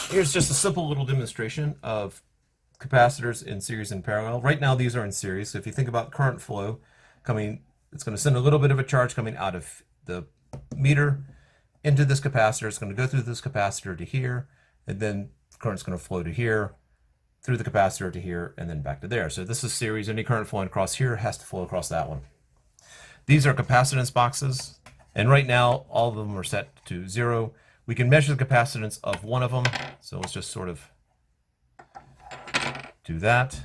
Here's just a simple little demonstration of capacitors in series and parallel. Right now these are in series, so if you think about current flow coming, it's going to send a little bit of a charge coming out of the meter into this capacitor. It's going to go through this capacitor to here, and then current's going to flow to here, through the capacitor to here, and then back to there. So this is series. Any current flowing across here has to flow across that one. These are capacitance boxes, and right now all of them are set to 0. We can measure the capacitance of one of them, so let's just sort of do that.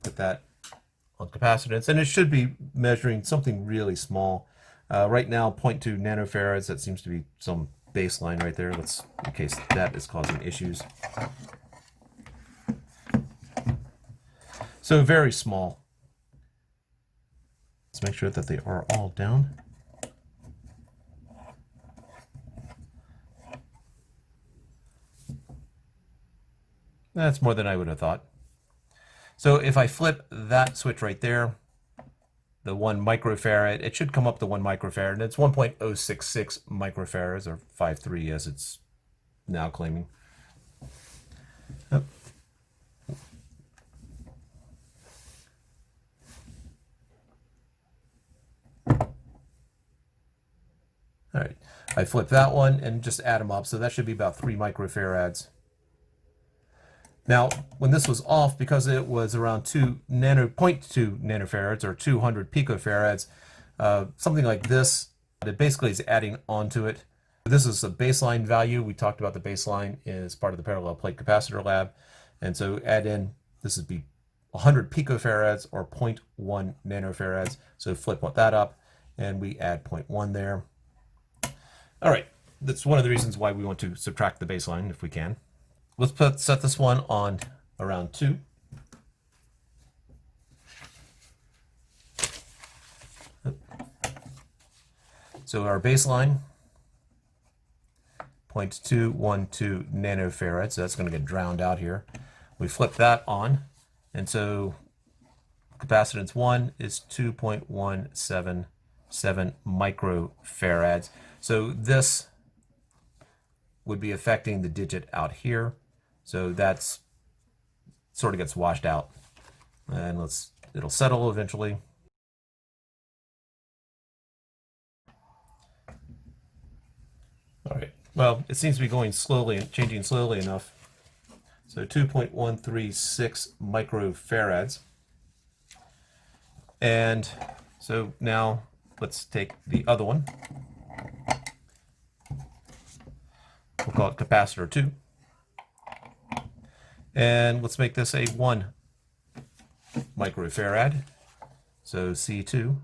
Put that on capacitance, and it should be measuring something really small. Right now, 0.2 nanofarads, that seems to be some baseline right there. Let's, in case that is causing issues. So very small. Let's make sure that they are all down. That's more than I would have thought. So if I flip that switch right there, the 1 microfarad, it should come up to 1 microfarad, and it's 1.066 microfarads, or 5.3 as it's now claiming. Yep. All right, I flip that one and just add them up, so that should be about 3 microfarads. Now, when this was off, because it was around 0.2 nanofarads or 200 picofarads, something like this, it basically is adding onto it. This is a baseline value. We talked about the baseline as part of the parallel plate capacitor lab. And so add in, this would be 100 picofarads or 0.1 nanofarads. So flip that up, and we add 0.1 there. All right, that's one of the reasons why we want to subtract the baseline if we can. Let's set this one on around 2. So our baseline, 0.212 nanofarads, so that's going to get drowned out here. We flip that on, and so capacitance 1 is 2.177 microfarads. So this would be affecting the digit out here. So that's sort of gets washed out, and it'll settle eventually. All right, well, it seems to be going slowly and changing slowly enough. So 2.136 microfarads. And so now let's take the other one. We'll call it capacitor 2. And let's make this a 1 microfarad. So C2,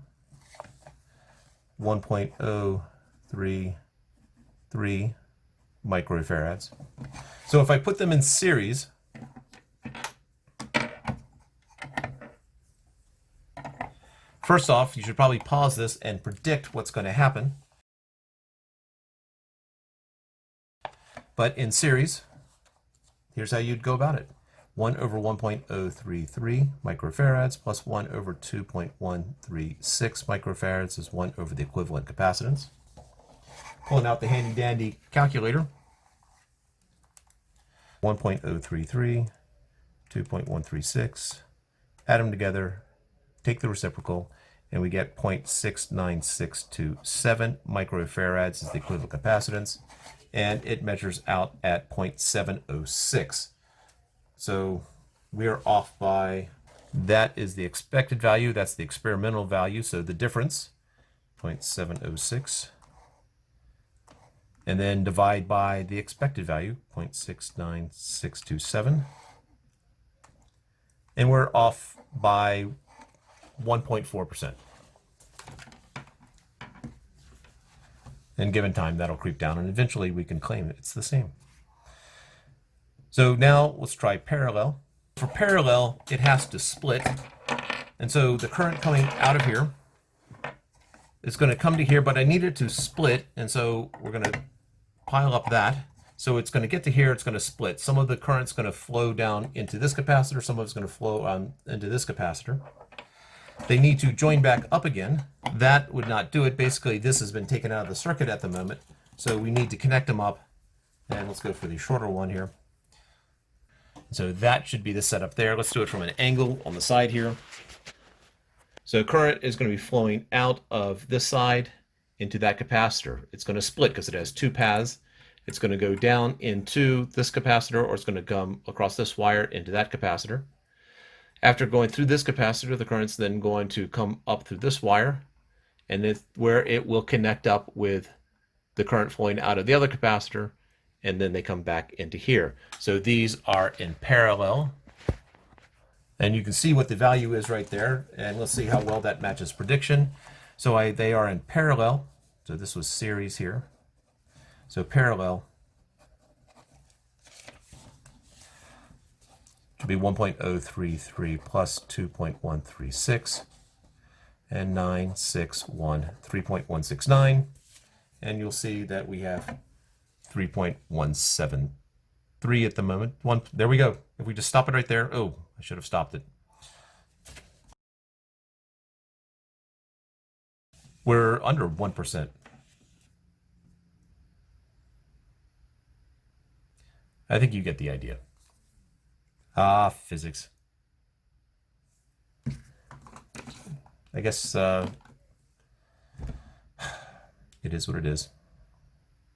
1.033 microfarads. So if I put them in series, first off, you should probably pause this and predict what's going to happen. But in series, here's how you'd go about it. 1 over 1.033 microfarads plus 1 over 2.136 microfarads is 1 over the equivalent capacitance. Pulling out the handy dandy calculator. 1.033, 2.136, add them together, take the reciprocal, and we get 0.69627 microfarads is the equivalent capacitance, and it measures out at 0.706. So we're off by, that is the expected value, that's the experimental value, so the difference, 0.706, and then divide by the expected value, 0.69627, and we're off by 1.4%. And given time, that'll creep down, and eventually we can claim it's the same. So now let's try parallel. For parallel, it has to split, and so the current coming out of here is going to come to here, but I need it to split, and so we're going to pile up that. So it's going to get to here, it's going to split. Some of the current's going to flow down into this capacitor, some of it's going to flow into this capacitor. They need to join back up again. That would not do it. Basically, this has been taken out of the circuit at the moment. So we need to connect them up. And let's go for the shorter one here. So that should be the setup there. Let's do it from an angle on the side here. So current is going to be flowing out of this side into that capacitor. It's going to split because it has two paths. It's going to go down into this capacitor, or it's going to come across this wire into that capacitor. After going through this capacitor, the current's then going to come up through this wire, and it's where it will connect up with the current flowing out of the other capacitor, and then they come back into here. So these are in parallel. And you can see what the value is right there. And let's see how well that matches prediction. So they are in parallel. So this was series here. So parallel should be 1.033 plus 2.136 and 961, 3.169. And you'll see that we have 3.173 at the moment. There we go. If we just stop it right there. Oh, I should have stopped it. We're under 1%. I think you get the idea. Ah, physics. I guess it is what it is.